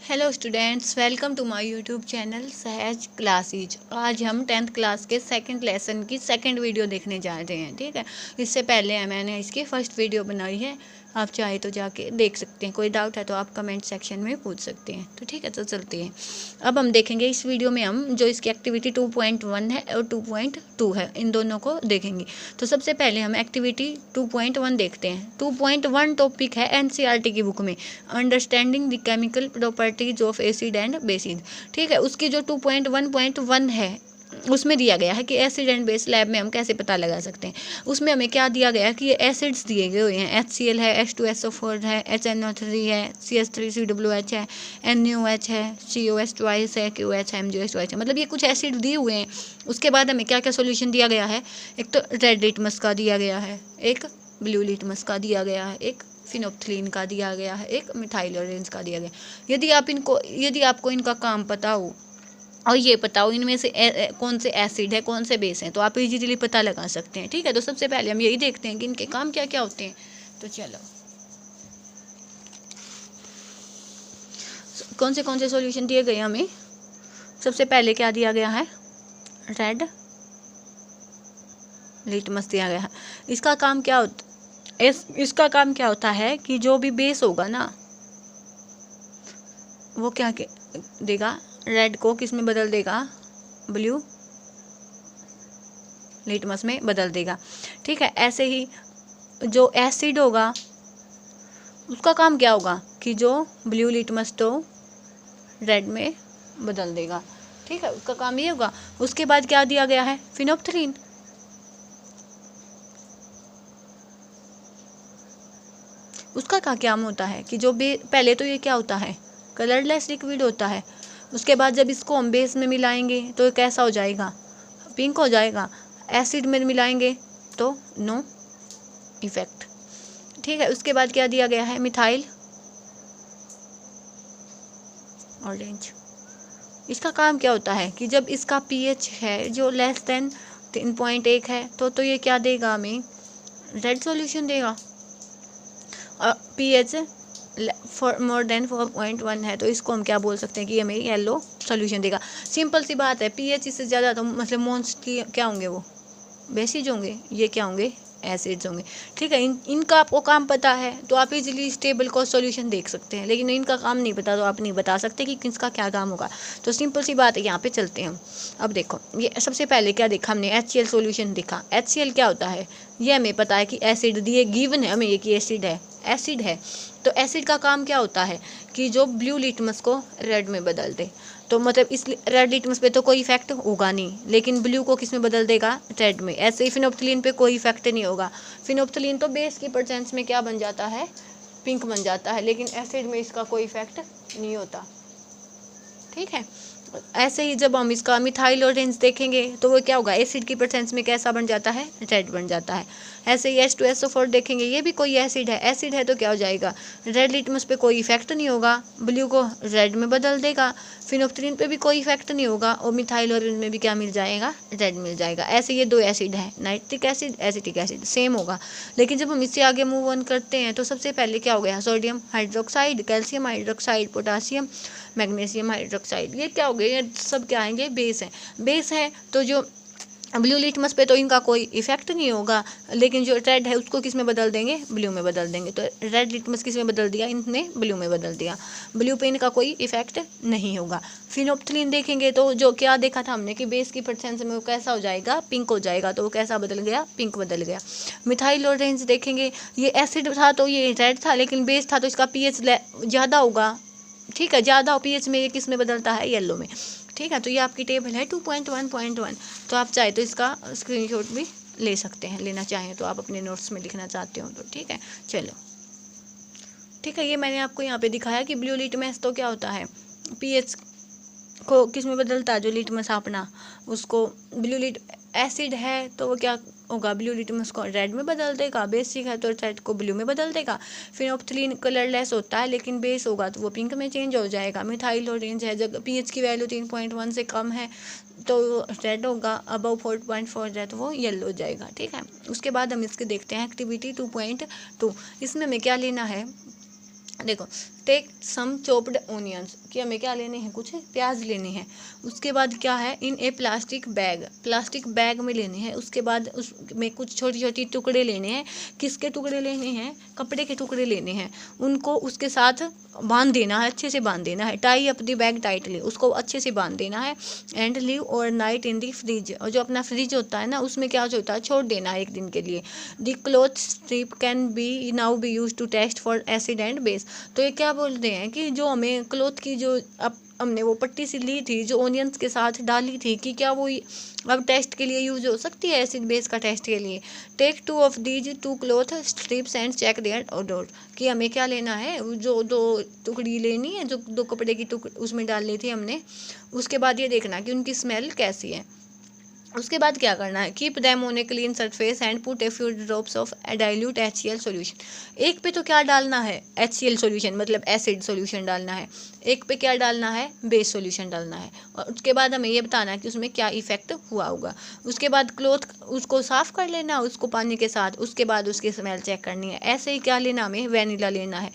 Hello students, welcome to my YouTube channel Sahaj classes. आज हम 10th class के second lesson की सेकंड वीडियो देखने जा रहे हैं। ठीक है, इससे पहले मैंने इसकी फर्स्ट वीडियो बनाई है, आप चाहे तो जाके देख सकते हैं। कोई डाउट है तो आप कमेंट सेक्शन में पूछ सकते हैं। तो ठीक है, तो चलते हैं। अब हम देखेंगे इस वीडियो में हम जो इसकी एक्टिविटी 2.1 है और 2.2 है, इन दोनों को देखेंगे। तो सबसे पहले हम एक्टिविटी 2.1 देखते हैं। 2.1 टॉपिक है एनसीईआरटी की बुक में, understanding the chemical properties of acid and bases. ठीक है, उसकी जो 2.1.1 है उसमें दिया गया है कि एसिड एंड बेस लैब में हम कैसे पता लगा सकते हैं। उसमें हमें क्या दिया गया है कि ये एसिड्स दिए गए हुए हैं। HCl है, H2SO4 है, HNO3 है, CH3COOH है, NaOH है, COS ट्वाइस है, QH है, MgOH ट्वाइस है। मतलब ये कुछ एसिड दिए हुए हैं। उसके बाद हमें क्या क्या सोल्यूशन दिया गया है। एक तो रेड लिटमस का दिया गया है, एक ब्लू लिटमस का दिया गया है, एक फिनोप्थलीन का दिया गया है, एक मिथाइल ऑरेंज का दिया गया। यदि आपको इनका काम पता हो और ये पता हो इनमें से कौन से एसिड है कौन से बेस हैं, तो आप इजीली पता लगा सकते हैं। ठीक है, तो सबसे पहले हम यही देखते हैं कि इनके काम क्या क्या होते हैं। तो चलो, कौन से सॉल्यूशन दिए गए हमें। सबसे पहले क्या दिया गया है, रेड लिटमस दिया गया है। इसका काम क्या होता इसका काम क्या होता है कि जो भी बेस होगा ना, वो क्या देगा, रेड को किस में बदल देगा, ब्लू लिटमस में बदल देगा। ठीक है, ऐसे ही जो एसिड होगा उसका काम क्या होगा कि जो ब्लू लिटमस तो रेड में बदल देगा। ठीक है, उसका काम ये होगा। उसके बाद क्या दिया गया है, फिनोप्थलीन। उसका क्या काम होता है कि जो पहले तो ये क्या होता है, कलरलेस लिक्विड होता है। उसके बाद जब इसको हम बेस में मिलाएंगे तो कैसा हो जाएगा, पिंक हो जाएगा। एसिड में मिलाएंगे तो नो इफेक्ट। ठीक है, उसके बाद क्या दिया गया है, मिथाइल ऑरेंज। इसका काम क्या होता है कि जब इसका pH है जो लेस देन 3.1 है तो ये क्या देगा, हमें रेड सॉल्यूशन देगा। और pH मोर देन 4.1 है तो इसको हम क्या बोल सकते हैं कि हमें येलो सॉल्यूशन देगा। सिंपल सी बात है, pH इससे ज़्यादा तो मतलब मोस्टली क्या होंगे, वो बेसिस होंगे, ये क्या होंगे, एसिड्स होंगे। ठीक है, इनका आपको काम पता है तो आप इजीली स्टेबल को सॉल्यूशन देख सकते हैं, लेकिन इनका काम नहीं पता तो आप नहीं बता सकते कि किसका क्या काम होगा। तो सिंपल सी बात है, यहाँ पे चलते हैं हम। अब देखो, ये सबसे पहले क्या देखा हमने, HCl सॉल्यूशन देखा। HCl क्या होता है, ये हमें पता है कि एसिड दिए गिवन है हमें ये कि एसिड है। तो एसिड का काम क्या होता है कि जो ब्लू लिटमस को रेड में बदल दे। तो मतलब इस रेड लिटमस पे तो कोई इफेक्ट होगा नहीं, लेकिन ब्लू को किस में बदल देगा, रेड में। ऐसे ही फिनोप्थलीन पे कोई इफेक्ट नहीं होगा। फिनोप्थलीन तो बेस की प्रेजेंस में क्या बन जाता है, पिंक बन जाता है, लेकिन एसिड में इसका कोई इफेक्ट नहीं होता। ठीक है, ऐसे ही जब हम इसका मिथाइल ऑरेंज देखेंगे तो वो क्या होगा, एसिड की प्रेजेंस में कैसा बन जाता है, रेड बन जाता है। ऐसे ही H2SO4 देखेंगे, ये भी कोई एसिड है तो क्या हो जाएगा, रेड लिटमस पे कोई इफेक्ट नहीं होगा, ब्लू को रेड में बदल देगा। फिनोप्थलीन पे भी कोई इफेक्ट नहीं होगा और मिथाइल ऑरेंज में भी क्या मिल जाएगा, रेड मिल जाएगा। ऐसे ये दो एसिड है, nitric acid acetic acid, same होगा। लेकिन जब हम इससे आगे मूव ऑन करते हैं तो सबसे पहले क्या हो गया, sodium hydroxide, calcium hydroxide, potassium, magnesium hydroxide. ये क्या हो गए, ये सब क्या आएंगे, बेस है। तो जो ब्लू लिटमस पे तो इनका कोई इफेक्ट नहीं होगा, लेकिन जो रेड है उसको किस में बदल देंगे, ब्लू में बदल देंगे। तो रेड लिटमस किस में बदल दिया, इनने ब्लू में बदल दिया। ब्लू पे इनका कोई इफेक्ट नहीं होगा। फिनोप्थलीन देखेंगे तो जो क्या देखा था हमने कि बेस की प्रेजेंस में वो कैसा हो जाएगा, पिंक हो जाएगा। तो वो कैसा बदल गया, पिंक बदल गया। मिथाइल ऑरेंज देखेंगे, ये एसिड था तो ये रेड था, लेकिन बेस था तो इसका pH ज़्यादा होगा। ठीक है, ज़्यादा pH में ये किस में बदलता है, येलो में। ठीक है, तो ये आपकी टेबल है 2.1.1। तो आप चाहे तो इसका स्क्रीनशॉट भी ले सकते हैं, लेना चाहें तो आप अपने नोट्स में लिखना चाहते हो तो। ठीक है, चलो। ठीक है, ये मैंने आपको यहाँ पे दिखाया कि ब्लू लिटमस तो क्या होता है, pH को किस में बदलता है, जो लिटमस अपना उसको एसिड है तो वो क्या होगा, ब्लू लिटमस को रेड में बदल देगा। बेसिक है तो रेड को ब्लू में बदल देगा। फिनोप्थलीन कलरलेस होता है, लेकिन बेस होगा तो वो पिंक में चेंज हो जाएगा। मिथाइल ऑरेंज है, जब pH की वैल्यू 3.1 से कम है तो रेड होगा, अबव 4.4 है तो वो येलो हो जाएगा। ठीक है, उसके बाद हम इसके देखते हैं एक्टिविटी 2.2। इसमें हमें क्या लेना है, देखो टेक सम चॉप्ड ओनियंस, कि हमें क्या लेने हैं, कुछ प्याज लेने हैं। उसके बाद क्या है, इन ए प्लास्टिक बैग में लेने हैं। उसके बाद उसमें कुछ छोटी छोटी टुकड़े लेने हैं। किसके टुकड़े लेने हैं, कपड़े के टुकड़े लेने हैं। उनको उसके साथ बांध देना है, अच्छे से बांध देना है। Tie up the bag tightly, उसको अच्छे से बांध देना है। And leave over night in the fridge, और जो अपना फ्रिज होता है ना, उसमें क्या होता है, छोड़ देना है एक दिन के लिए। The cloth strip can be now be use to test for acid and base. तो ये क्या बोलते हैं कि जो हमें क्लॉथ की जो हमने वो पट्टी सी ली थी, जो ओनियंस के साथ डाली थी, कि क्या वो अब टेस्ट के लिए यूज हो सकती है, एसिड बेस का टेस्ट के लिए। Take 2 of these 2 cloth strips and check their odour, कि हमें क्या लेना है, जो 2 टुकड़ी लेनी है, जो 2 कपड़े की उसमें डाल ली थी हमने। उसके बाद ये देखना कि उनकी स्मेल कैसी है। उसके बाद क्या करना है, keep them on a clean surface and put a few drops of dilute HCl solution. एक पे तो क्या डालना है, HCl सॉल्यूशन मतलब एसिड सॉल्यूशन डालना है। एक पे क्या डालना है, बेस सॉल्यूशन डालना है। और उसके बाद हमें ये बताना है कि उसमें क्या इफेक्ट हुआ होगा। उसके बाद क्लॉथ उसको साफ कर लेना उसको पानी के साथ। उसके बाद उसकी स्मेल चेक करनी है। ऐसे ही क्या लेना, हमें वेनिला लेना है,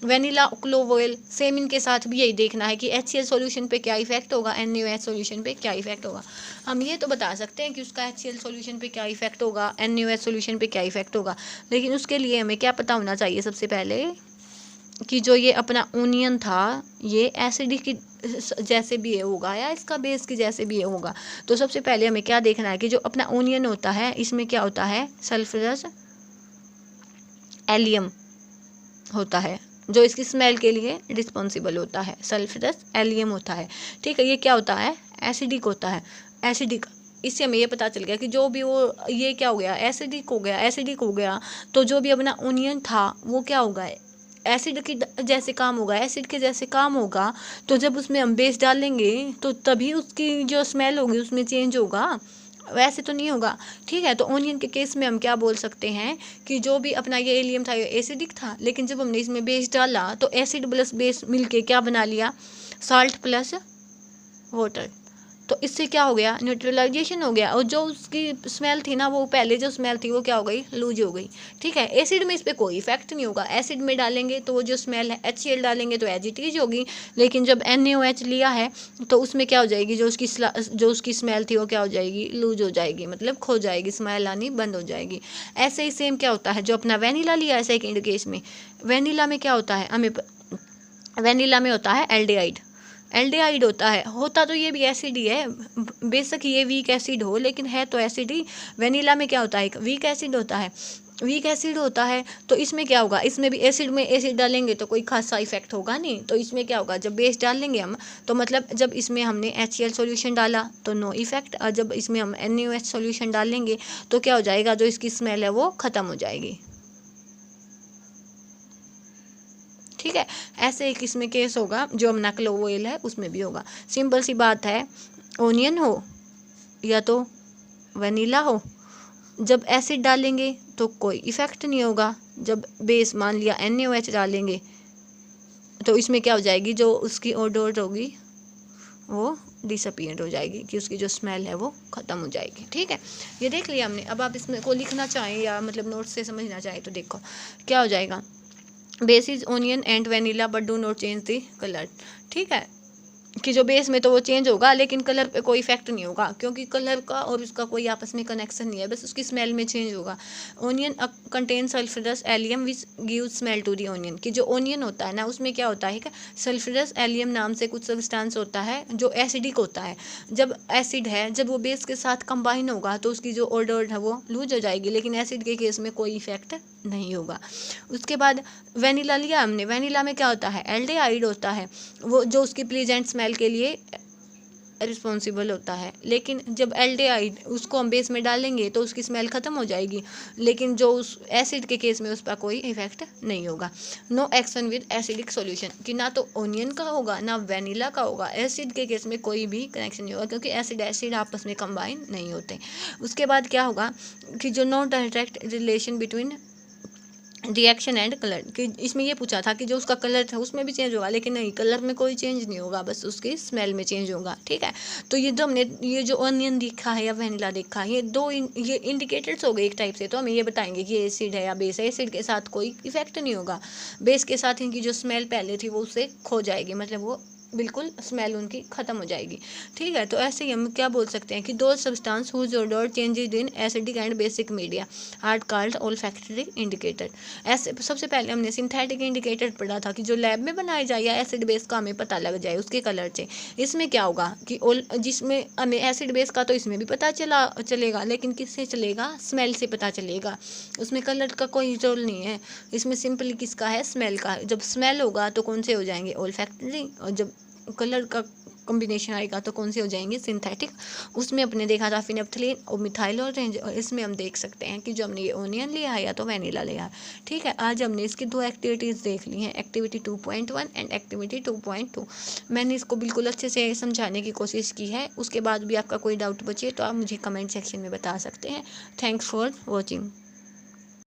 वेनिला क्लोव ऑयल। सेम इनके साथ भी यही देखना है कि HCl सॉल्यूशन पे क्या इफेक्ट होगा, NaOH सॉल्यूशन पे क्या इफेक्ट होगा। हम ये तो बता सकते हैं कि उसका HCl सॉल्यूशन पे क्या इफेक्ट होगा, NaOH सॉल्यूशन पे क्या इफेक्ट होगा, लेकिन उसके लिए हमें क्या पता होना चाहिए सबसे पहले, कि जो ये अपना ओनियन था ये एसिडिक की जैसे भी होगा या इसका बेस की जैसे भी होगा। तो सबसे पहले हमें क्या देखना है कि जो अपना ओनियन होता है इसमें क्या होता है, सल्फ्यूरस एलियम होता है, जो इसकी स्मेल के लिए रिस्पॉन्सिबल होता है। सल्फ्यूरस एलियम होता है, ठीक है। ये क्या होता है, एसिडिक होता है, एसिडिक। इससे हमें ये पता चल गया कि जो भी वो ये क्या हो गया, एसिडिक हो गया। तो जो भी अपना ओनियन था वो क्या होगा, एसिड के जैसे काम होगा, एसिड के जैसे काम होगा। तो जब उसमें हम बेस डालेंगे तो तभी उसकी जो स्मेल होगी उसमें चेंज होगा, वैसे तो नहीं होगा, ठीक है। तो ओनियन के केस में हम क्या बोल सकते हैं कि जो भी अपना ये एलियम था ये एसिडिक था, लेकिन जब हमने इसमें बेस डाला तो एसिड प्लस बेस मिलके क्या बना लिया, साल्ट प्लस वाटर। तो इससे क्या हो गया, न्यूट्रलाइजेशन हो गया। और जो उसकी स्मेल थी ना, वो पहले जो स्मेल थी वो क्या हो गई, लूज हो गई, ठीक है। एसिड में इस पर कोई इफेक्ट नहीं होगा। एसिड में डालेंगे तो वो जो स्मेल है, HCl डालेंगे तो एजिटीज होगी, लेकिन जब NaOH लिया है तो उसमें क्या हो जाएगी, जो उसकी स्मेल थी वो क्या हो जाएगी, लूज हो जाएगी, मतलब खो जाएगी, स्मेल आनी बंद हो जाएगी। ऐसे ही सेम क्या होता है, जो अपना वेनिला लिया है सेकेंड केस में, वेनिला में क्या होता है, हमें वेनिला में होता है एल्डिहाइड होता तो ये भी एसिड ही है, बेशक ये वीक एसिड हो, लेकिन है तो एसिड ही। वेनिला में क्या होता है, वीक एसिड होता है। तो इसमें क्या होगा, इसमें भी एसिड में एसिड डालेंगे तो कोई खासा इफेक्ट होगा नहीं। तो इसमें क्या होगा, जब बेस डालेंगे हम, तो मतलब जब इसमें हमने HCl सॉल्यूशन डाला तो नो इफेक्ट, और जब इसमें हम NaOH सॉल्यूशन डालेंगे तो क्या हो जाएगा, जो इसकी स्मेल है वो ख़त्म हो जाएगी, ठीक है। ऐसे एक इसमें केस होगा, जो अपना क्लोव ऑयल है उसमें भी होगा। सिंपल सी बात है, ओनियन हो या तो वनीला हो, जब एसिड डालेंगे तो कोई इफेक्ट नहीं होगा। जब बेस मान लिया NaOH डालेंगे तो इसमें क्या हो जाएगी, जो उसकी ओडोर होगी वो डिसअपियर हो जाएगी, कि उसकी जो स्मेल है वो ख़त्म हो जाएगी, ठीक है। ये देख लिया हमने। अब आप इसमें को लिखना चाहें या मतलब नोट से समझना चाहें तो देखो क्या हो जाएगा, base is onion and vanilla but do not change the colour, ठीक है। कि जो बेस में तो वो चेंज होगा, लेकिन कलर पे कोई इफेक्ट नहीं होगा, क्योंकि कलर का और उसका कोई आपस में कनेक्शन नहीं है, बस उसकी स्मेल में चेंज होगा। Onion contain sulphurous allium which give smell to the onion, कि जो ओनियन होता है ना उसमें क्या होता है, सल्फ्यूरस एलियम नाम से कुछ सब्सटेंस होता है जो एसिडिक होता है। जब एसिड है, जब वो बेस के साथ कंबाइन होगा तो उसकी जो ओडर है वो लूज हो जाएगी, लेकिन एसिड के केस में कोई इफेक्ट नहीं होगा। उसके बाद वेनिला लिया हमने, वेनिला में क्या होता है, एल्डिहाइड होता है, वो जो उसकी प्लीजेंट स्मेल के लिए रिस्पॉन्सिबल होता है। लेकिन जब एल्डिहाइड उसको हम बेस में डालेंगे तो उसकी स्मेल ख़त्म हो जाएगी, लेकिन जो उस एसिड के केस में उस पर कोई इफेक्ट नहीं होगा। No action with acidic solution, कि ना तो ओनियन का होगा ना वेनिला का होगा। एसिड के केस में कोई भी कनेक्शन नहीं होगा, क्योंकि एसिड आपस में कंबाइन नहीं होते। उसके बाद क्या होगा कि जो no direct relation between reaction and colour कि इसमें ये पूछा था कि जो उसका कलर था उसमें भी चेंज होगा, लेकिन नहीं, कलर में कोई चेंज नहीं होगा, बस उसकी स्मेल में चेंज होगा। ठीक है, तो ये जो हमने ये जो ऑनियन देखा है या वनीला देखा है, ये इंडिकेटर्स हो गए एक टाइप से, तो हमें ये बताएंगे कि एसिड है या बेस है। एसिड के साथ कोई इफेक्ट नहीं होगा, बेस के साथ इनकी जो स्मेल पहले थी वो उससे खो जाएगी, मतलब वो बिल्कुल स्मेल उनकी खत्म हो जाएगी। ठीक है, तो ऐसे ही हम क्या बोल सकते हैं कि दो substance whose odour changes in acidic and basic media are called olfactory indicator. ऐसे सबसे पहले हमने सिंथेटिक इंडिकेटर पढ़ा था कि जो लैब में बनाए जाए या एसिड बेस का हमें पता लग जाए उसके कलर से। इसमें क्या होगा कि जिसमें हमें एसिड बेस का तो इसमें भी पता चलेगा, लेकिन किससे चलेगा, स्मेल से पता चलेगा, उसमें कलर का कोई रोल नहीं है, इसमें सिंपली किसका है, स्मेल का। जब स्मेल होगा तो कौन से हो जाएंगे, ओल्फैक्टरी, और जब कलर का कॉम्बिनेशन आएगा तो कौन से हो जाएंगे, सिंथेटिक। उसमें अपने देखा था फिनेप्थलीन और मिथाइल ऑरेंज, और इसमें हम देख सकते हैं कि जो हमने ये ओनियन लिया है या तो वनीला लिया है। ठीक है, आज हमने इसकी दो एक्टिविटीज़ देख ली हैं, एक्टिविटी 2.1 एंड एक्टिविटी 2.2। मैंने इसको बिल्कुल अच्छे से समझाने की कोशिश की है। उसके बाद भी आपका कोई डाउट बचे तो आप मुझे कमेंट सेक्शन में बता सकते हैं। Thanks for watching.